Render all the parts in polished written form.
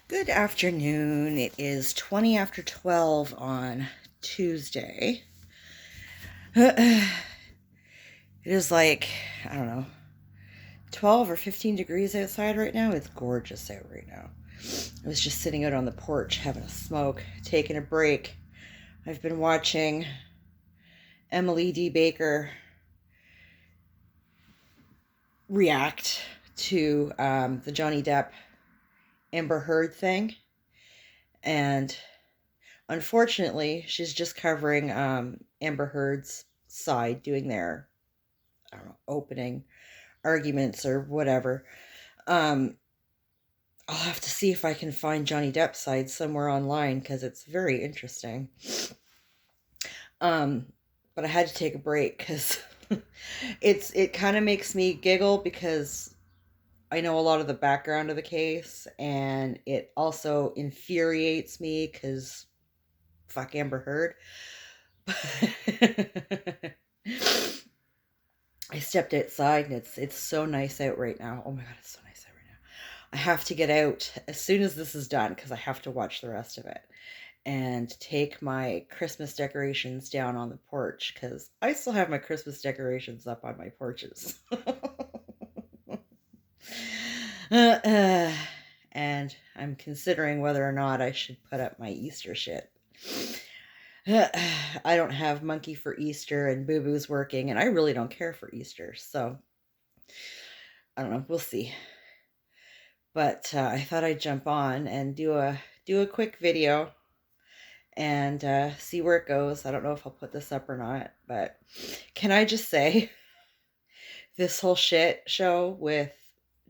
Good afternoon. It is 20 after 12 on Tuesday. It is like, I don't know, 12 or 15 degrees outside right now. It's gorgeous out right now. I was just sitting out on the porch having a smoke, taking a break. I've been watching Emily D. Baker react to the Johnny Depp Amber Heard thing. And unfortunately, she's just covering Amber Heard's side, doing their, I don't know, opening arguments or whatever. Um, I'll have to see if I can find Johnny Depp's side somewhere online because it's very interesting. Um, but I had to take a break because it kind of makes me giggle because I know a lot of the background of the case, and it also infuriates me because fuck Amber Heard. I stepped outside and it's so nice out right now. Oh my god, it's so nice out right now. I have to get out as soon as this is done because I have to watch the rest of it and take my Christmas decorations down on the porch because I still have my Christmas decorations up on my porches. And I'm considering whether or not I should put up my Easter shit. I don't have Monkey for Easter and Boo Boo's working, and I really don't care for Easter, so I don't know. We'll see. But I thought I'd jump on and do a quick video and see where it goes. I don't know if I'll put this up or not, but can I just say this whole shit show with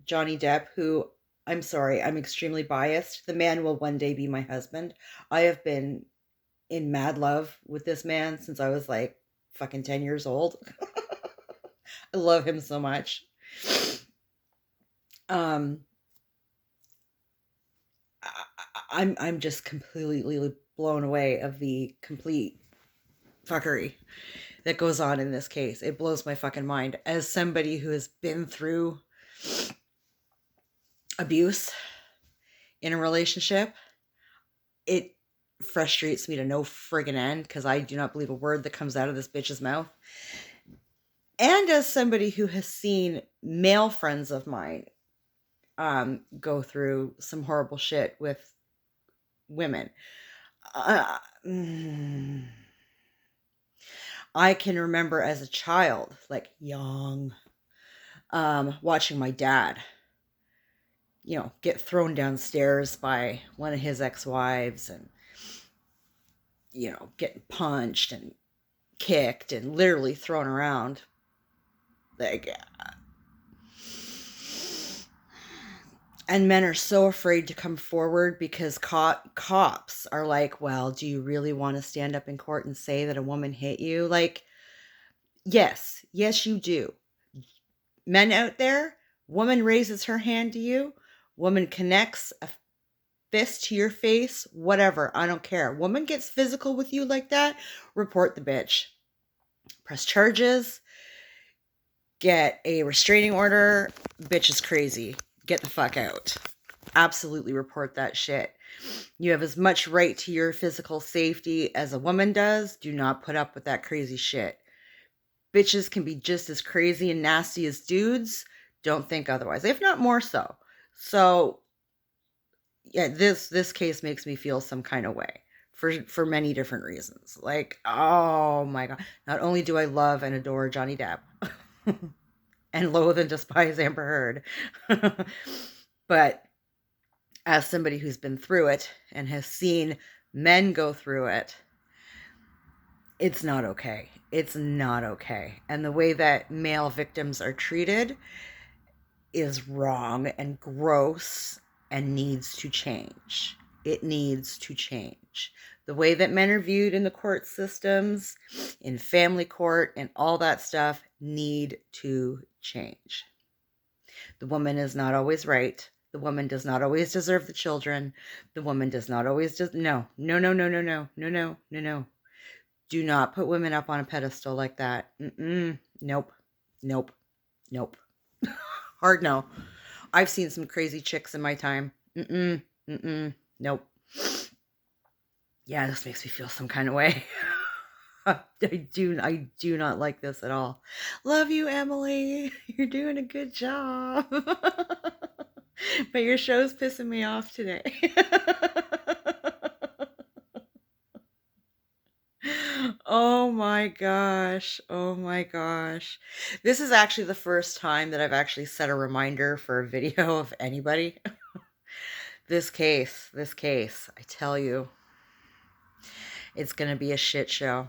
Johnny Depp, who, I'm sorry, I'm extremely biased. The man will one day be my husband. I have been in mad love with this man since I was like fucking 10 years old. I love him so much. I'm just completely blown away of the complete fuckery that goes on in this case. It blows my fucking mind. As somebody who has been through abuse in a relationship, it frustrates me to no friggin' end because I do not believe a word that comes out of this bitch's mouth. And as somebody who has seen male friends of mine go through some horrible shit with women, I can remember as a child, like young, watching my dad, get thrown downstairs by one of his ex-wives and, getting punched and kicked and literally thrown around. Like, and men are so afraid to come forward because cops are like, well, do you really want to stand up in court and say that a woman hit you? Like, yes, you do. Men out there, woman raises her hand to you, woman connects a fist to your face, whatever, I don't care. Woman gets physical with you like that, report the bitch. Press charges, get a restraining order, bitch is crazy. Get the fuck out. Absolutely report that shit. You have as much right to your physical safety as a woman does. Do not put up with that crazy shit. Bitches can be just as crazy and nasty as dudes. Don't think otherwise, if not more so. So, yeah, this case makes me feel some kind of way for many different reasons. Like, oh my god, not only do I love and adore Johnny Depp and loathe and despise Amber Heard, but as somebody who's been through it and has seen men go through it, it's not okay. It's not okay. And the way that male victims are treated is wrong and gross and needs to change. It needs to change. The way that men are viewed in the court systems, in family court, and all that stuff need to change. The woman is not always right. The woman does not always deserve the children. The woman does not always no. Do not put women up on a pedestal like that. Nope. Hard no. I've seen some crazy chicks in my time. Nope. Yeah, this makes me feel some kind of way. I do not like this at all. Love you, Emily. You're doing a good job. But your show's pissing me off today. Oh my gosh. Oh my gosh. This is actually the first time that I've actually set a reminder for a video of anybody. This case, I tell you, it's going to be a shit show.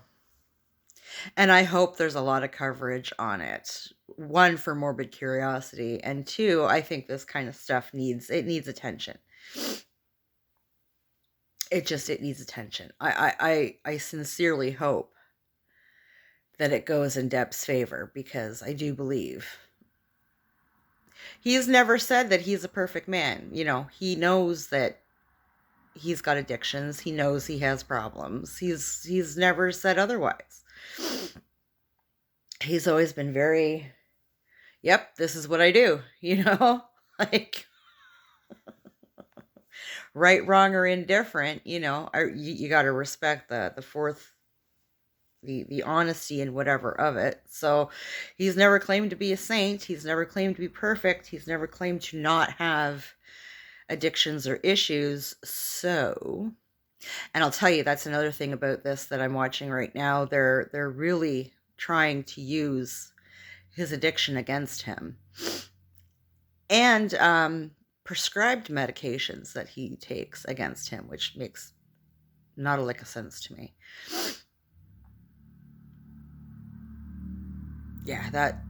And I hope there's a lot of coverage on it. One, for morbid curiosity, and two, I think this kind of stuff needs attention. It needs attention. I sincerely hope that it goes in Depp's favor, because I do believe he's never said that he's a perfect man. You know, he knows that he's got addictions. He knows he has problems. He's never said otherwise. He's always been very, yep, this is what I do, you know? Like, right, wrong, or indifferent, you know, you got to respect the honesty and whatever of it. So he's never claimed to be a saint. He's never claimed to be perfect. He's never claimed to not have addictions or issues. So, and I'll tell you, that's another thing about this that I'm watching right now. They're really trying to use his addiction against him, and prescribed medications that he takes against him, which makes not a lick of sense to me. Yeah, that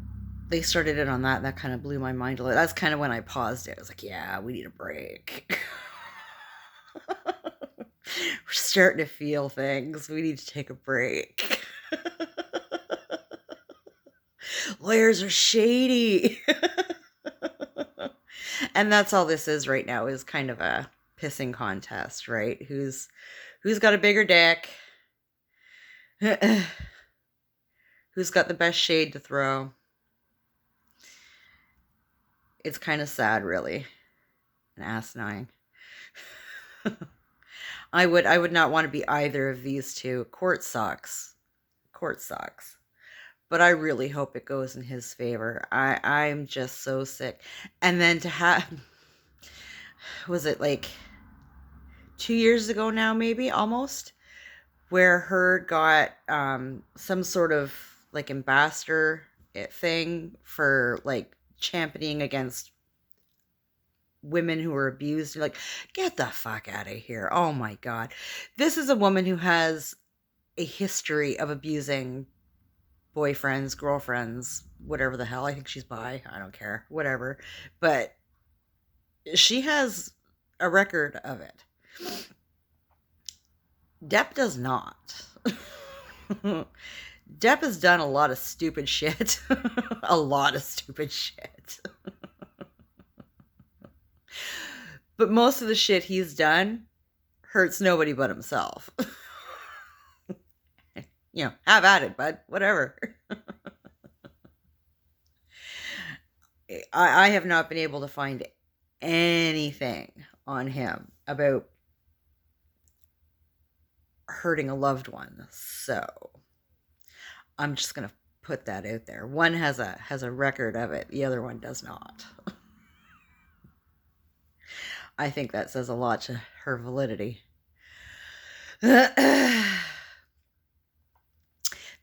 they started it on that. That kind of blew my mind a little. That's kind of when I paused it. I was like, yeah, we need a break. We're starting to feel things. We need to take a break. Lawyers are shady. And that's all this is right now, is kind of a pissing contest, right? Who's got a bigger dick? Who's got the best shade to throw? It's kind of sad, really, and asinine. I would not want to be either of these two. Court sucks. But I really hope it goes in his favor. I'm just so sick. And then to have, was it like 2 years ago now, maybe, almost, where Heard got some sort of like ambassador thing for like championing against women who were abused. You're like, get the fuck out of here. Oh my God. This is a woman who has a history of abusing boyfriends, girlfriends, whatever the hell. I think she's bi. I don't care. Whatever. But she has a record of it. Depp does not. Depp has done a lot of stupid shit. A lot of stupid shit. But most of the shit he's done hurts nobody but himself. You know, have at it, bud. Whatever. I have not been able to find anything on him about hurting a loved one. So I'm just going to put that out there. One has a record of it. The other one does not. I think that says a lot to her validity.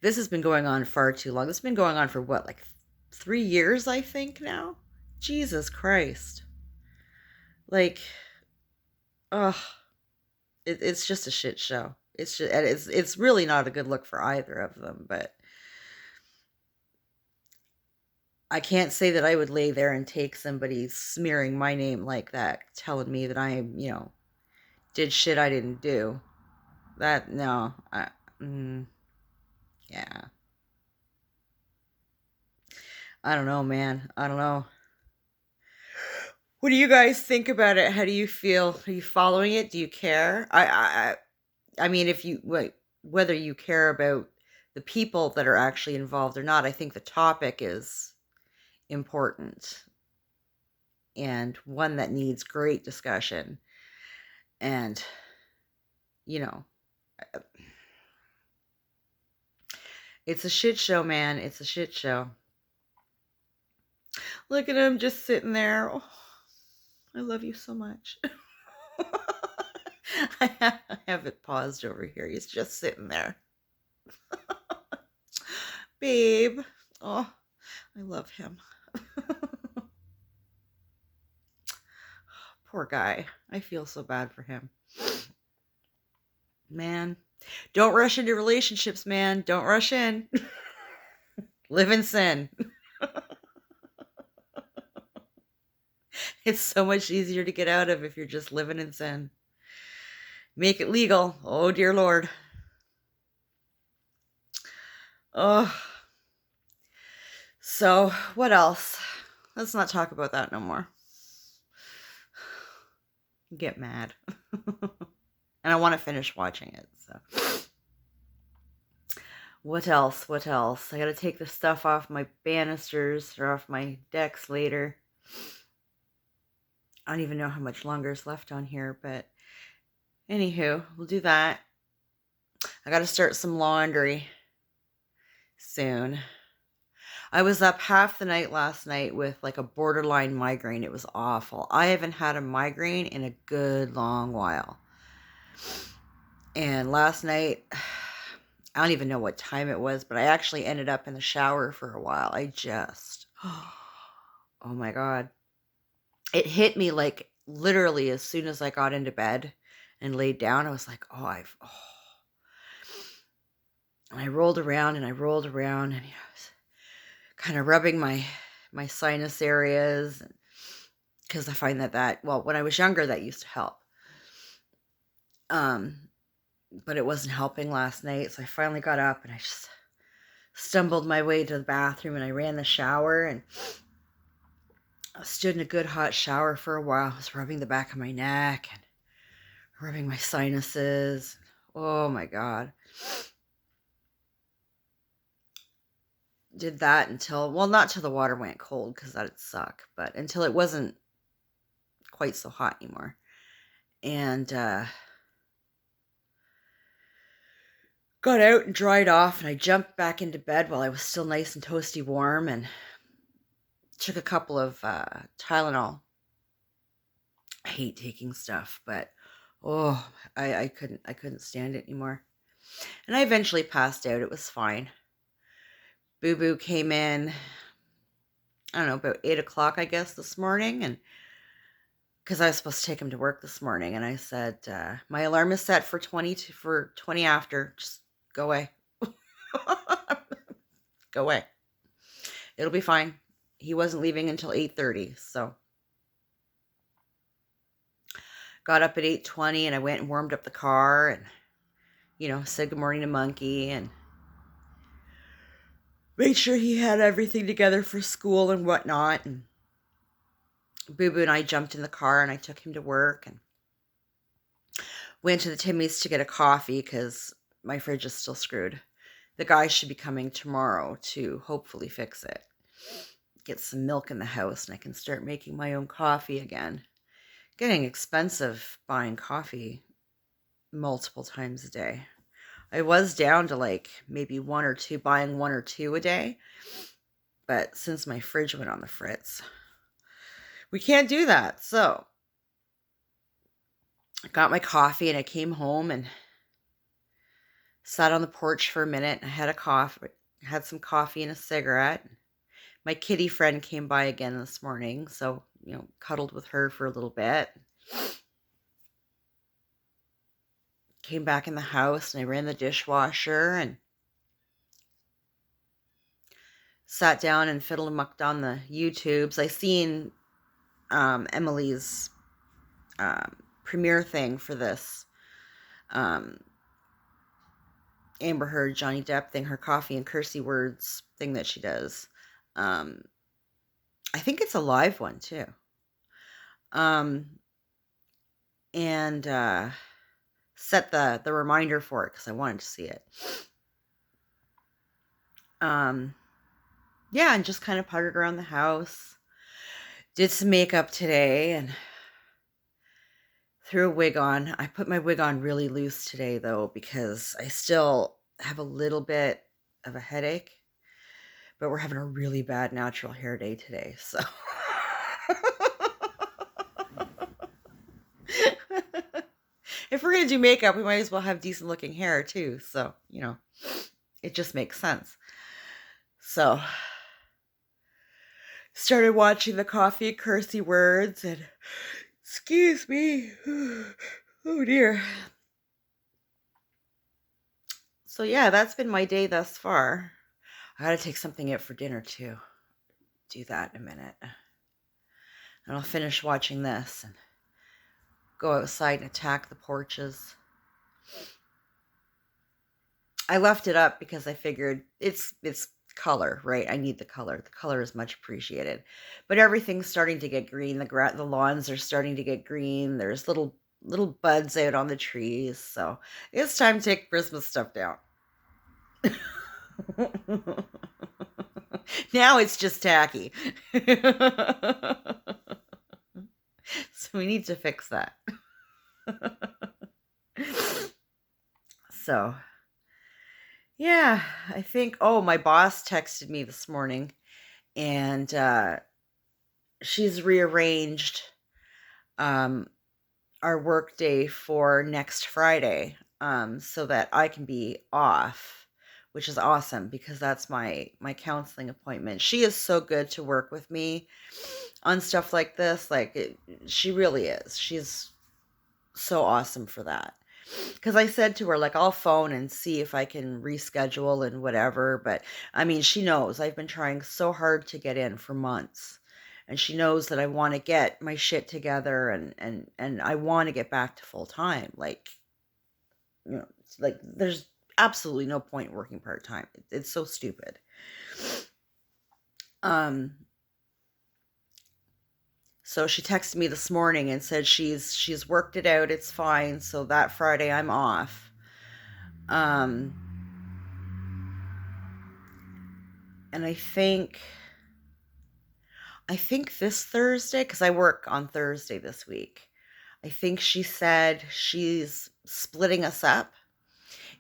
This has been going on far too long. This has been going on for what, like 3 years, I think now? Jesus Christ. Like, it's just a shit show. It's really not a good look for either of them, but I can't say that I would lay there and take somebody smearing my name like that, telling me that I, did shit I didn't do. That, no. Yeah. I don't know, man. I don't know. What do you guys think about it? How do you feel? Are you following it? Do you care? I mean, if you, whether you care about the people that are actually involved or not, I think the topic is important and one that needs great discussion. And, you know, it's a shit show, man. It's a shit show. Look at him just sitting there. Oh, I love you so much. I have it paused over here. He's just sitting there. Babe. Oh, I love him. Poor guy. I feel so bad for him. Man, don't rush into relationships, man. Don't rush in. Live in sin. It's so much easier to get out of if you're just living in sin. Make it legal. Oh, dear Lord. Oh. So, what else? Let's not talk about that no more. Get mad. And I want to finish watching it, so. What else? What else? I gotta take the stuff off my banisters or off my decks later. I don't even know how much longer is left on here, but anywho, we'll do that. I gotta start some laundry soon. I was up half the night last night with like a borderline migraine. It was awful. I haven't had a migraine in a good long while. And last night, I don't even know what time it was, but I actually ended up in the shower for a while. Oh my God. It hit me like literally as soon as I got into bed and laid down. I was like, And I rolled around and I rolled around, and I was kind of rubbing my sinus areas, because I find that well, when I was younger, that used to help. But it wasn't helping last night, so I finally got up and I just stumbled my way to the bathroom, and I ran the shower, and I stood in a good hot shower for a while. I was rubbing the back of my neck and rubbing my sinuses. Oh my God. Did that until, well, not till the water went cold, because that'd suck, but until it wasn't quite so hot anymore. And got out and dried off, and I jumped back into bed while I was still nice and toasty warm, and took a couple of Tylenol. I hate taking stuff, but I couldn't stand it anymore. And I eventually passed out. It was fine. Boo Boo came in, I don't know, about 8 o'clock, I guess, this morning, and because I was supposed to take him to work this morning, and I said, my alarm is set for 20 after. Just go away. Go away. It'll be fine. He wasn't leaving until 8:30, so got up at 8:20, and I went and warmed up the car, and said good morning to Monkey, and made sure he had everything together for school and whatnot. And Boo Boo and I jumped in the car, and I took him to work, and went to the Timmy's to get a coffee because my fridge is still screwed. The guy should be coming tomorrow to hopefully fix it. Get some milk in the house, and I can start making my own coffee again. Getting expensive buying coffee multiple times a day. I was down to like maybe buying one or two a day. But since my fridge went on the fritz, we can't do that. So I got my coffee, and I came home and sat on the porch for a minute. And I had some coffee and a cigarette. My kitty friend came by again this morning, so cuddled with her for a little bit. Came back in the house, and I ran the dishwasher and sat down and fiddled and mucked on the YouTubes. I seen Emily's premiere thing for this Amber Heard, Johnny Depp thing, her coffee and cursey words thing that she does. I think it's a live one too. And set the reminder for it because I wanted to see it. Yeah, and just kind of puttered around the house. Did some makeup today and threw a wig on. I put my wig on really loose today, though, because I still have a little bit of a headache, but we're having a really bad natural hair day today, so. If we're going to do makeup, we might as well have decent looking hair, too, so, it just makes sense. So, started watching the Coffee Cursey Words, and excuse me. Oh dear. So yeah, that's been my day thus far. I gotta take something out for dinner too. Do that in a minute. And I'll finish watching this and go outside and attack the porches. I left it up because I figured it's color, right? I need the color. The color is much appreciated. But everything's starting to get green. The lawns are starting to get green. There's little buds out on the trees. So it's time to take Christmas stuff down. Now it's just tacky. So we need to fix that. So, yeah, I think, my boss texted me this morning, and she's rearranged our work day for next Friday, so that I can be off, which is awesome because that's my counseling appointment. She is so good to work with me on stuff like this. She really is. She's so awesome for that. Because I said to her, I'll phone and see if I can reschedule and whatever. But, I mean, she knows I've been trying so hard to get in for months. And she knows that I want to get my shit together and I want to get back to full time. There's absolutely no point working part time. It's so stupid. So she texted me this morning and said she's worked it out. It's fine. So that Friday I'm off. And I think this Thursday, because I work on Thursday this week, I think she said she's splitting us up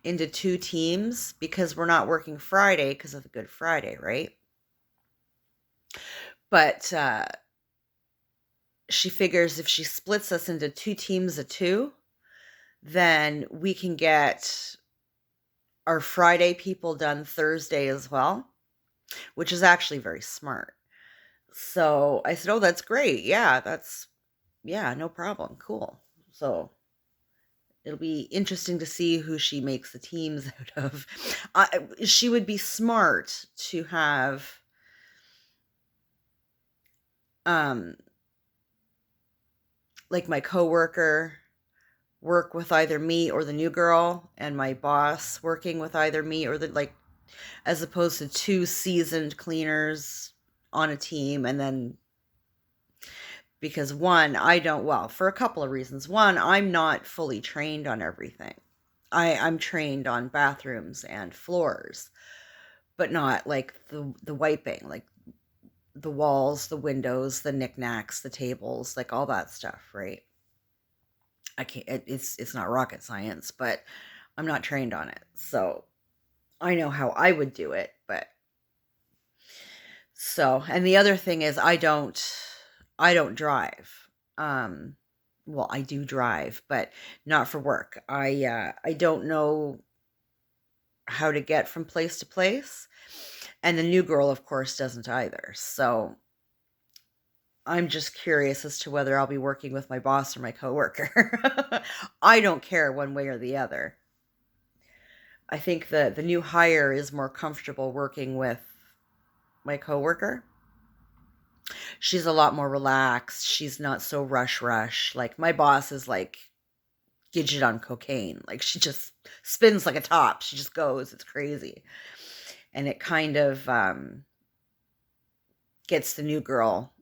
into 2 teams because we're not working Friday because of the Good Friday, right? But she figures if she splits us into 2 teams of 2, then we can get our Friday people done Thursday as well, which is actually very smart. So I said, oh, that's great. Yeah, no problem. Cool. So it'll be interesting to see who she makes the teams out of. She would be smart to have my coworker work with either me or the new girl, and my boss working with either me or as opposed to 2 seasoned cleaners on a team. And then because for a couple of reasons. One, I'm not fully trained on everything. I'm trained on bathrooms and floors, but not the wiping, the walls, the windows, the knickknacks, the tables, all that stuff, right? I can't, it's not rocket science, but I'm not trained on it. So I know how I would do it, but and the other thing is I don't drive. Well, I do drive, but not for work. I don't know how to get from place to place. And the new girl, of course, doesn't either. So I'm just curious as to whether I'll be working with my boss or my coworker. I don't care one way or the other. I think the new hire is more comfortable working with my coworker. She's a lot more relaxed. She's not so rush. My boss is Gidget on cocaine. She just spins like a top. She just goes. It's crazy. And it kind of gets the new girl,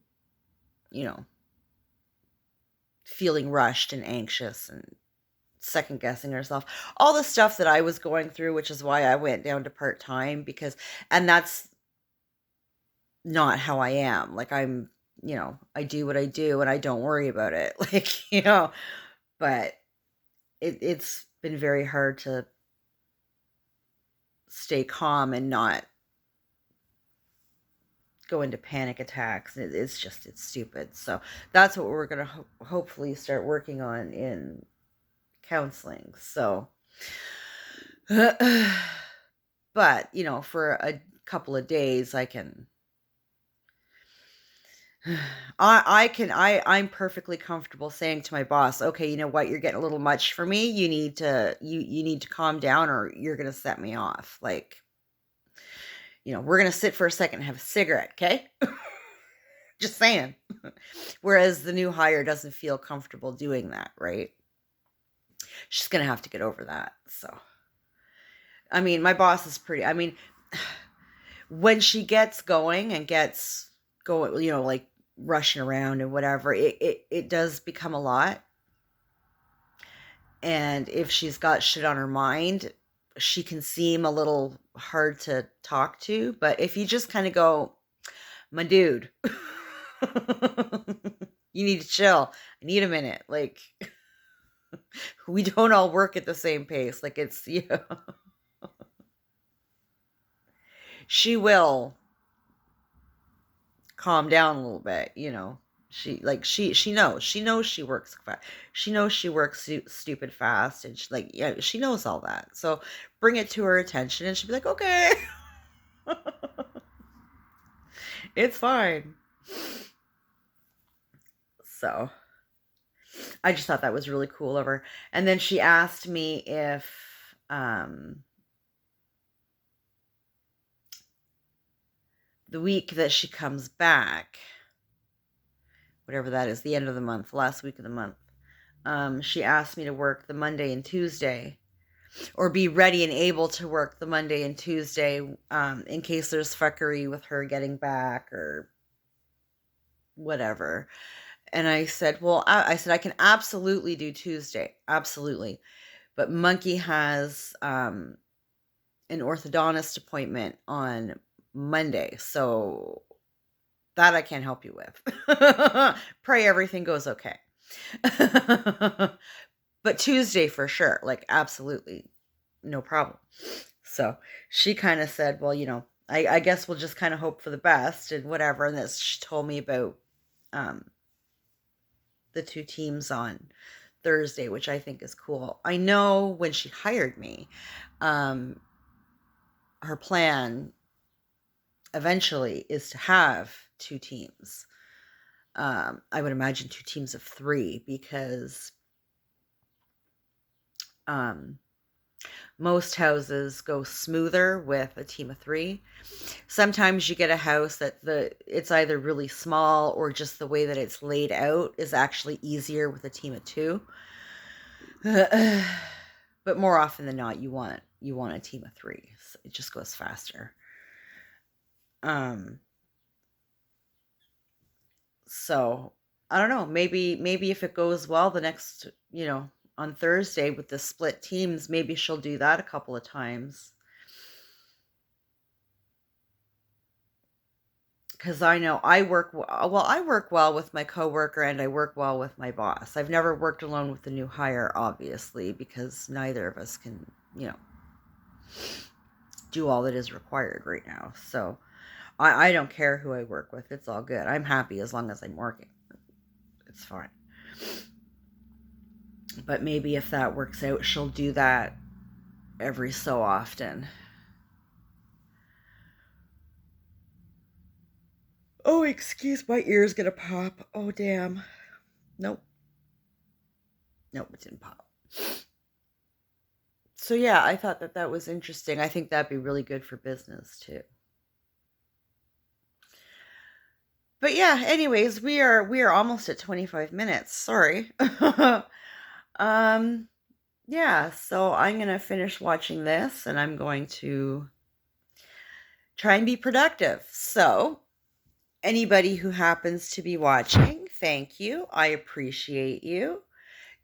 feeling rushed and anxious and second guessing herself. All the stuff that I was going through, which is why I went down to part-time and that's not how I am. I'm, I do what I do and I don't worry about it. But it's been very hard to stay calm and not go into panic attacks. It's stupid. So that's what we're going to hopefully start working on in counseling. So, but, you know, for a couple of days, I'm perfectly comfortable saying to my boss, okay, you know what, you're getting a little much for me. You need to calm down or you're going to set me off. Like, you know, we're going to sit for a second and have a cigarette. Okay. Just saying. Whereas the new hire doesn't feel comfortable doing that. Right. She's going to have to get over that. So, I mean, my boss is when she gets going and gets going, you know, like rushing around and whatever, it does become a lot. And if she's got shit on her mind, she can seem a little hard to talk to. But if you just kind of go, my dude, you need to chill. I need a minute. Like, we don't all work at the same pace. Like, it's, you know, she will calm down a little bit, you know. She knows she works fast. She knows she works stupid fast, and she knows all that. So bring it to her attention, and she'll be like, okay, it's fine. So I just thought that was really cool of her. And then she asked me if the week that she comes back, whatever that is, the end of the month, last week of the month, she asked me to work the Monday and Tuesday, or be ready and able to work the Monday and Tuesday in case there's fuckery with her getting back or whatever. And I said, well, I said, I can absolutely do Tuesday. Absolutely. But Monkey has an orthodontist appointment on Monday. So that I can't help you with. Pray everything goes okay. But Tuesday for sure. Like, absolutely. No problem. So she kind of said, well, you know, I guess we'll just kind of hope for the best and whatever. And that she told me about the two teams on Thursday, which I think is cool. I know when she hired me, her plan eventually is to have two teams. I would imagine two teams of 3 because most houses go smoother with a team of 3. Sometimes you get a house that it's either really small or just the way that it's laid out is actually easier with a team of 2. But more often than not, you want a team of 3. So it just goes faster. So I don't know. Maybe if it goes well, the next, you know, on Thursday with the split teams, maybe she'll do that a couple of times. Because I know I work well with my coworker and I work well with my boss. I've never worked alone with the new hire, obviously, because neither of us can, you know, do all that is required right now. So I don't care who I work with. It's all good. I'm happy as long as I'm working. It's fine. But maybe if that works out, she'll do that every so often. Oh, excuse, my ear's gonna pop. Oh, damn. Nope, it didn't pop. So yeah, I thought that was interesting. I think that'd be really good for business too. But yeah, anyways, we are almost at 25 minutes. Sorry. Yeah, so I'm going to finish watching this and I'm going to try and be productive. So, anybody who happens to be watching, thank you. I appreciate you.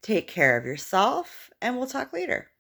Take care of yourself and we'll talk later.